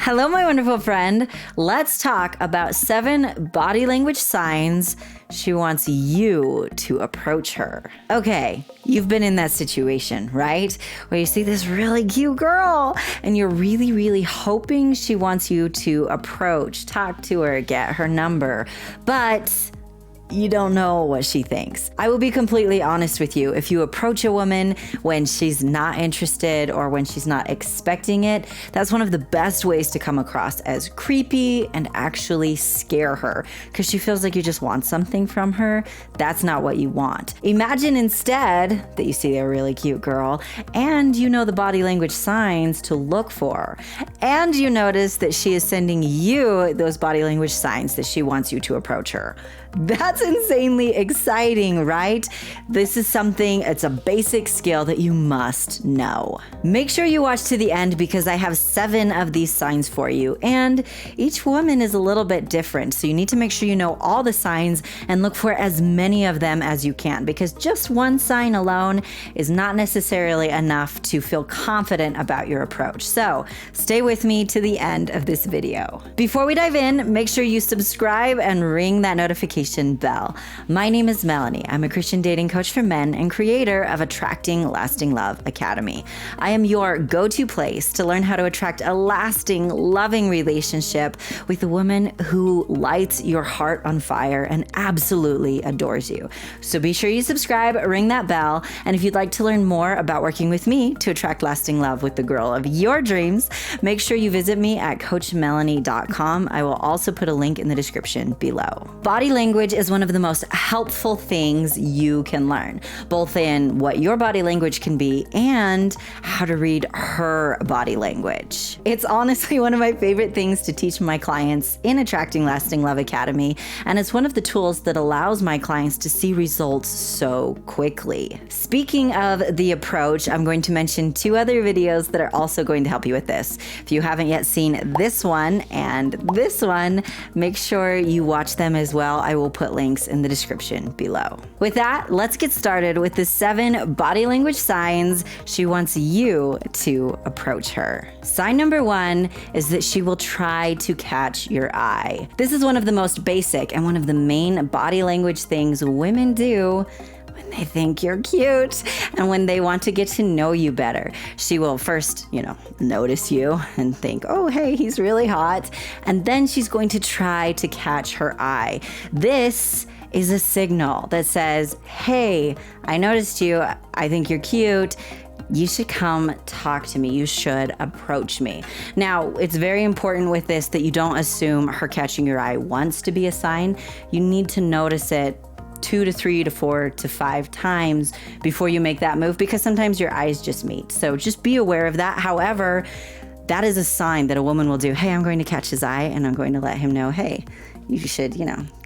Hello, my wonderful friend. Let's talk about 7 body language signs she wants you to approach her. Okay, you've been in that situation, right? Where you see this really cute girl and you're really hoping she wants you to approach, talk to her, get her number, but you don't know what she thinks. I will be completely honest with you. If you approach a woman when she's not interested or when she's not expecting it, that's one of the best ways to come across as creepy and actually scare her because she feels like you just want something from her. That's not what you want. Imagine instead that you see a really cute girl and you know the body language signs to look for. And you notice that she is sending you those body language signs that she wants you to approach her. That's insanely exciting, right? This is something, it's a basic skill that you must know. Make sure you watch to the end because I have 7 of these signs for you, and each woman is a little bit different. So you need to make sure you know all the signs and look for as many of them as you can, because just one sign alone is not necessarily enough to feel confident about your approach. So stay with me to the end of this video. Before we dive in, make sure you subscribe and ring that notification bell. My name is Melannie. I'm a Christian dating coach for men and creator of Attracting Lasting Love Academy. I am your go-to place to learn how to attract a lasting, loving relationship with a woman who lights your heart on fire and absolutely adores you. So be sure you subscribe, ring that bell, and if you'd like to learn more about working with me to attract lasting love with the girl of your dreams, make sure you visit me at coachmelannie.com. I will also put a link in the description below. Body language is one of the most helpful things you can learn, both in what your body language can be and how to read her body language. It's honestly one of my favorite things to teach my clients in Attracting Lasting Love Academy, and it's one of the tools that allows my clients to see results so quickly. Speaking of the approach, I'm going to mention 2 other videos that are also going to help you with this. If you haven't yet seen this one and this one, make sure you watch them as well. I will put links in the description below. With that, let's get started with the 7 body language signs she wants you to approach her. Sign number 1 is that she will try to catch your eye. This is one of the most basic and one of the main body language things women do when they think you're cute and when they want to get to know you better. She will first, notice you and think, oh, hey, he's really hot. And then she's going to try to catch her eye. This is a signal that says, hey, I noticed you. I think you're cute. You should come talk to me. You should approach me. Now, it's very important with this that you don't assume her catching your eye wants to be a sign. You need to notice it 2 to 3 to 4 to 5 times before you make that move, because sometimes your eyes just meet. So just be aware of that. However, that is a sign that a woman will do. Hey, I'm going to catch his eye and I'm going to let him know, hey, you should,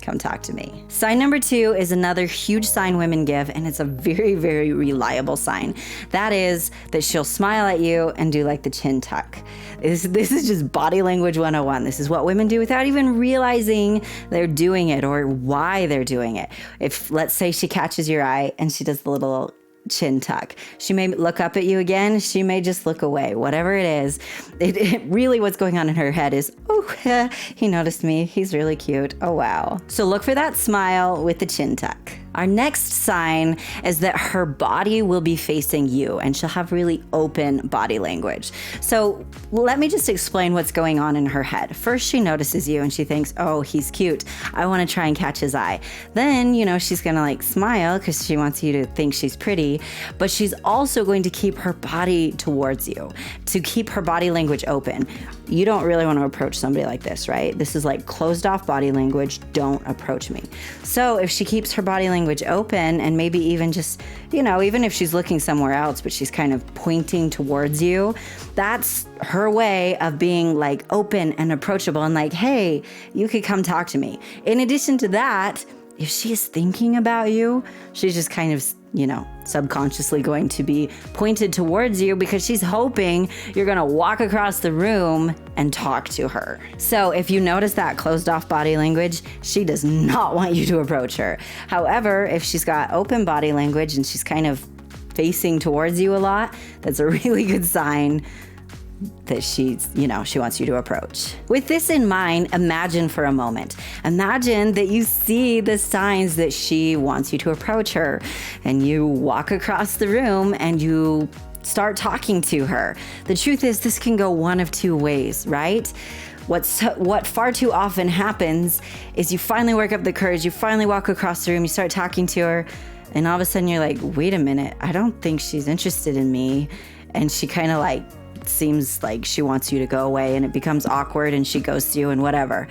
come talk to me. Sign number 2 is another huge sign women give, and it's a very reliable sign. That is that she'll smile at you and do like the chin tuck. This is just body language 101. This is what women do without even realizing they're doing it or why they're doing it. If, let's say, she catches your eye and she does the little chin tuck. She may look up at you again. She may just look away. Whatever it is, it really what's going on in her head is, oh, he noticed me. He's really cute. Oh, wow. So look for that smile with the chin tuck. Our next sign is that her body will be facing you and she'll have really open body language. So let me just explain what's going on in her head. First, she notices you and she thinks, oh, he's cute. I want to try and catch his eye. Then, she's going to smile because she wants you to think she's pretty, but she's also going to keep her body towards you, to keep her body language open. You don't really want to approach somebody like this, right? This is like closed off body language. Don't approach me. So if she keeps her body language open and maybe even just, even if she's looking somewhere else, but she's kind of pointing towards you, that's her way of being open and approachable and hey, you could come talk to me. In addition to that, if she's thinking about you, she's just kind of, subconsciously going to be pointed towards you because she's hoping you're going to walk across the room and talk to her. So if you notice that closed off body language, she does not want you to approach her. However, if she's got open body language and she's kind of facing towards you a lot, that's a really good sign that she wants you to approach. With this in mind, imagine for a moment. Imagine that you see the signs that she wants you to approach her, and you walk across the room and you start talking to her. The truth is, this can go one of two ways, right? What far too often happens is you finally work up the courage, you finally walk across the room, you start talking to her, and all of a sudden you're like, wait a minute, I don't think she's interested in me. And she kind of like seems like she wants you to go away, and it becomes awkward and she goes to you and whatever.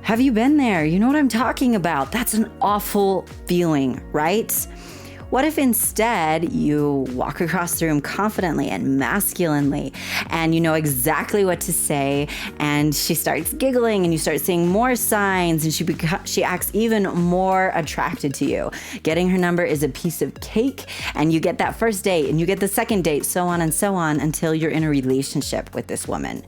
Have you been there? You know what I'm talking about? That's an awful feeling, right? What if instead you walk across the room confidently and masculinely, and you know exactly what to say, and she starts giggling and you start seeing more signs, and she acts even more attracted to you. Getting her number is a piece of cake, and you get that first date and you get the second date, so on until you're in a relationship with this woman.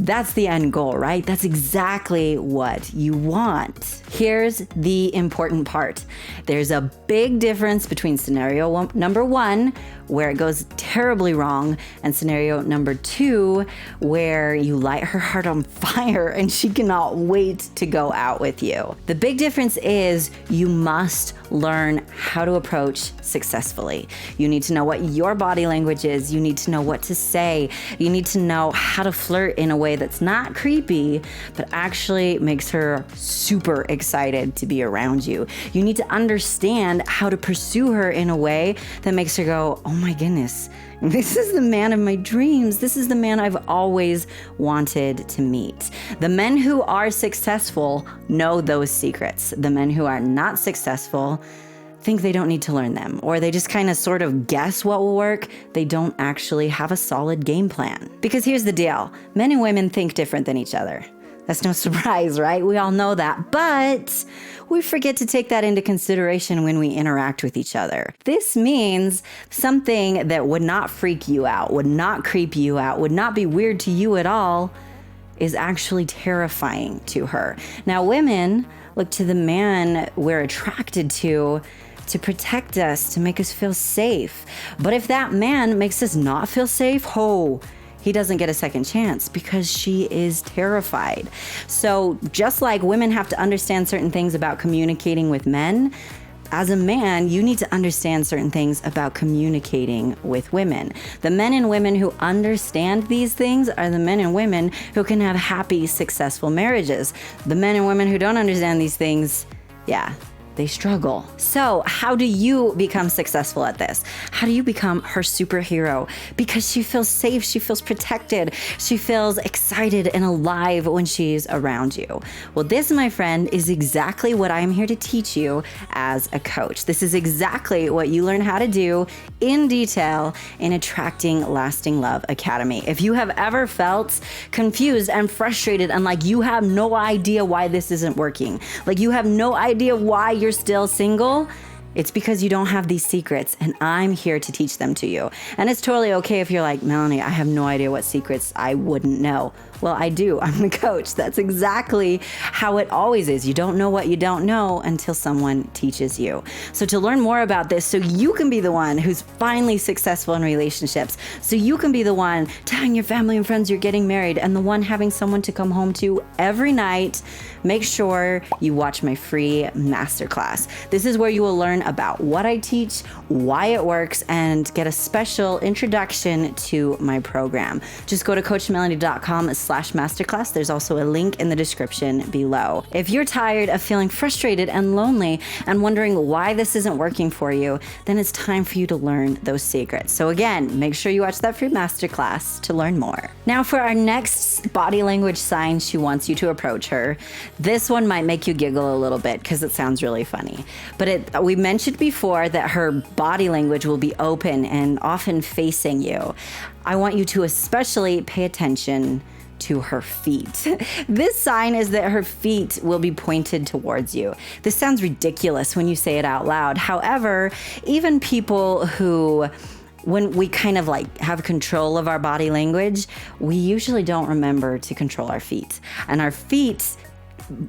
That's the end goal, right? That's exactly what you want. Here's the important part. There's a big difference between scenario number one, where it goes terribly wrong, and scenario number two, where you light her heart on fire and she cannot wait to go out with you. The big difference is you must learn how to approach successfully. You need to know what your body language is. You need to know what to say. You need to know how to flirt in a way that's not creepy, but actually makes her super excited to be around you. You need to understand how to pursue her in a way that makes her go, oh my goodness, this is the man of my dreams. This is the man I've always wanted to meet. The men who are successful know those secrets. The men who are not successful think they don't need to learn them, or they just kind of sort of guess what will work. They don't actually have a solid game plan. Because here's the deal, men and women think different than each other. That's no surprise, right? We all know that, but we forget to take that into consideration when we interact with each other. This means something that would not freak you out, would not creep you out, would not be weird to you at all, is actually terrifying to her. Now, women look to the man we're attracted to protect us, to make us feel safe. But if that man makes us not feel safe, he doesn't get a second chance, because she is terrified. So just like women have to understand certain things about communicating with men, as a man, you need to understand certain things about communicating with women. The men and women who understand these things are the men and women who can have happy, successful marriages. The men and women who don't understand these things, they struggle. So how do you become successful at this? How do you become her superhero? Because she feels safe, she feels protected, she feels excited and alive when she's around you. Well, this, my friend, is exactly what I'm here to teach you as a coach. This is exactly what you learn how to do in detail in Attracting Lasting Love Academy. If you have ever felt confused and frustrated and like you have no idea why this isn't working, like you have no idea why you're still single, it's because you don't have these secrets, and I'm here to teach them to you. And it's totally okay if you're like, Melannie, I have no idea what secrets I wouldn't know. Well, I do. I'm the coach. That's exactly how it always is. You don't know what you don't know until someone teaches you. So to learn more about this, so you can be the one who's finally successful in relationships, so you can be the one telling your family and friends you're getting married, and the one having someone to come home to every night, make sure you watch my free masterclass. This is where you will learn about what I teach, why it works, and get a special introduction to my program. Just go to coachmelannie.com/masterclass. There's also a link in the description below. If you're tired of feeling frustrated and lonely and wondering why this isn't working for you, then it's time for you to learn those secrets. So again, make sure you watch that free masterclass to learn more. Now for our next body language sign she wants you to approach her. This one might make you giggle a little bit because it sounds really funny. But we mentioned before that her body language will be open and often facing you. I want you to especially pay attention to her feet. This sign is that her feet will be pointed towards you. This sounds ridiculous when you say it out loud. However, even people who, when we kind of like have control of our body language, we usually don't remember to control our feet. And our feet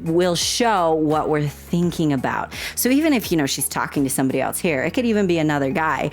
will show what we're thinking about. So even if, she's talking to somebody else here, it could even be another guy.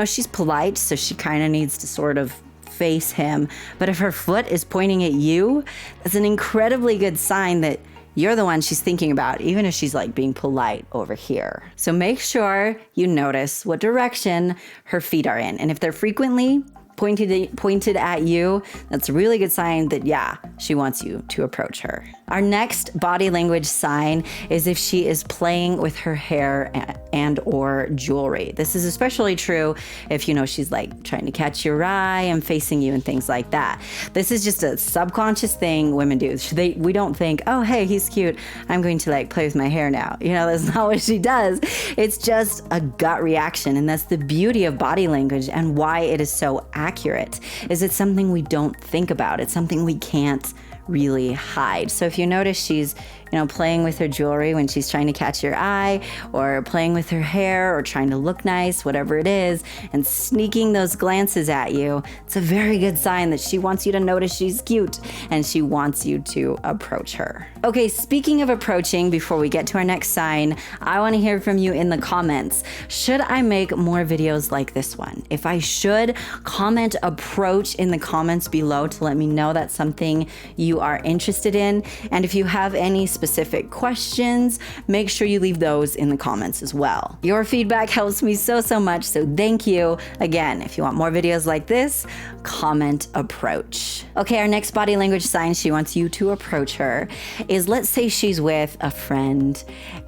She's polite, so she kind of needs to sort of face him. But if her foot is pointing at you, that's an incredibly good sign that you're the one she's thinking about, even if she's like being polite over here. So make sure you notice what direction her feet are in. And if they're frequently pointed at you, that's a really good sign that, yeah, she wants you to approach her. Our next body language sign is if she is playing with her hair and or jewelry. This is especially true if, you know, she's like trying to catch your eye and facing you and things like that. This is just a subconscious thing women do. We don't think, oh, hey, he's cute, I'm going to like play with my hair now. You know, that's not what she does. It's just a gut reaction. And that's the beauty of body language and why it is so accurate, is it's something we don't think about. It's something we can't really hide. So if you notice she's, you know, playing with her jewelry when she's trying to catch your eye, or playing with her hair, or trying to look nice, whatever it is, and sneaking those glances at you, it's a very good sign that she wants you to notice she's cute and she wants you to approach her. Okay, speaking of approaching, before we get to our next sign, I want to hear from you in the comments. Should I make more videos like this one? If I should, comment approach in the comments below to let me know that's something you are interested in. And if you have any specific questions, make sure you leave those in the comments as well. Your feedback helps me so much, so thank you. Again, if you want more videos like this, comment approach. Okay, our next body language sign she wants you to approach her is, let's say she's with a friend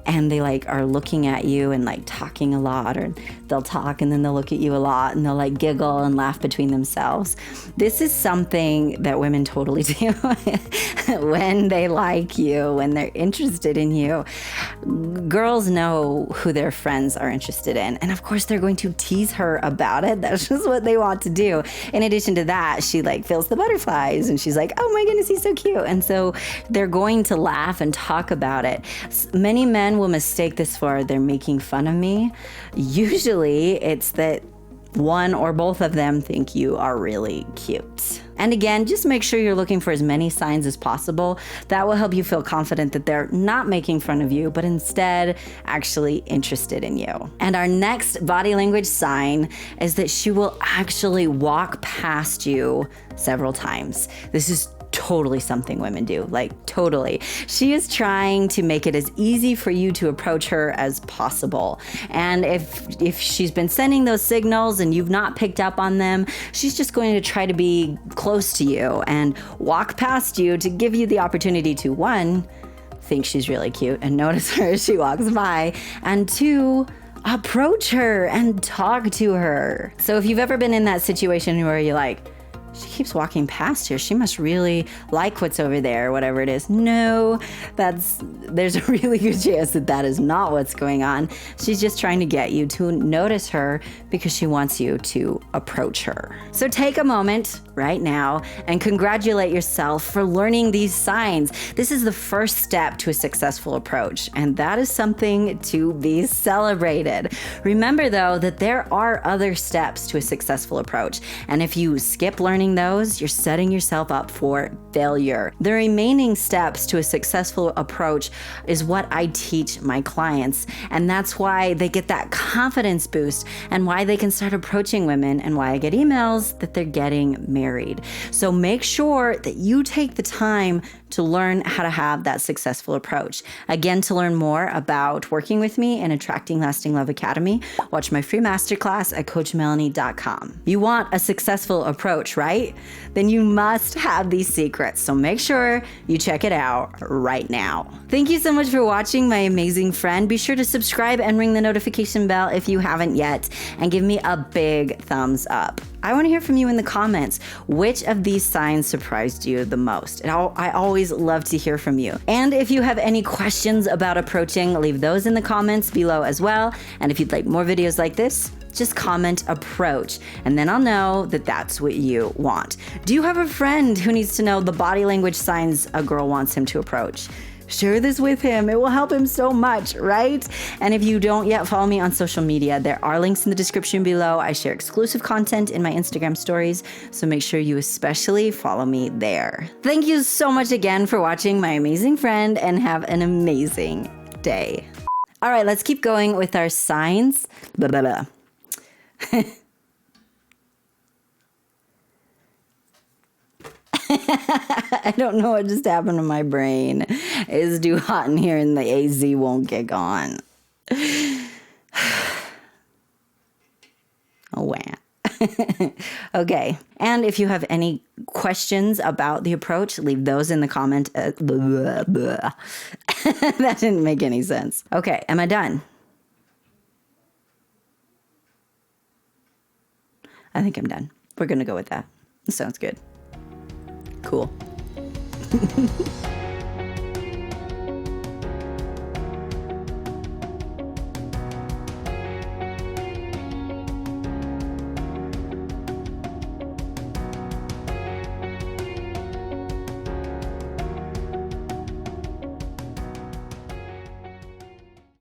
and they like are looking at you and like talking a lot, or they'll talk and then they'll look at you a lot and they'll like giggle and laugh between themselves. This is something that women totally do when they like you, when they're interested in you. Girls know who their friends are interested in, and of course they're going to tease her about it. That's just what they want to do. In addition to that, she like feels the butterflies and she's like, oh my goodness, he's so cute. And so they're going to laugh and talk about it. Many men will mistake this for they're making fun of me. Usually it's that one or both of them think you are really cute. And again, just make sure you're looking for as many signs as possible. That will help you feel confident that they're not making fun of you, but instead actually interested in you. And our next body language sign is that she will actually walk past you several times. This is totally something women do, like totally. She is trying to make it as easy for you to approach her as possible. And if she's been sending those signals and you've not picked up on them, she's just going to try to be close to you and walk past you to give you the opportunity to, one, think she's really cute and notice her as she walks by, and two, approach her and talk to her. So if you've ever been in that situation where you're like, she keeps walking past here, she must really like what's over there, whatever it is. No, there's a really good chance that that is not what's going on. She's just trying to get you to notice her because she wants you to approach her. So take a moment right now and congratulate yourself for learning these signs. This is the first step to a successful approach, and that is something to be celebrated. Remember though that there are other steps to a successful approach, and if you skip learning those, you're setting yourself up for failure. The remaining steps to a successful approach is what I teach my clients, and that's why they get that confidence boost and why they can start approaching women and why I get emails that they're getting married. So make sure that you take the time to learn how to have that successful approach. Again, to learn more about working with me in Attracting Lasting Love Academy, watch my free masterclass at coachmelannie.com. You want a successful approach, right? Then you must have these secrets. So make sure you check it out right now. Thank you so much for watching, my amazing friend. Be sure to subscribe and ring the notification bell if you haven't yet, and give me a big thumbs up. I want to hear from you in the comments. Which of these signs surprised you the most? And I always love to hear from you. And if you have any questions about approaching, leave those in the comments below as well. And if you'd like more videos like this, just comment approach, and then I'll know that that's what you want. Do you have a friend who needs to know the body language signs a girl wants him to approach? Share this with him. It will help him so much, right? And if you don't yet follow me on social media, there are links in the description below. I share exclusive content in my Instagram stories, so make sure you especially follow me there. Thank you so much again for watching, my amazing friend, and have an amazing day. All right, let's keep going with our signs. Blah, blah, blah. I don't know what just happened to my brain. It's too hot in here and the AZ won't kick on. Oh, wow. Okay. And if you have any questions about the approach, leave those in the comment. That didn't make any sense. Okay. Am I done? I think I'm done. We're going to go with that. Sounds good. Cool.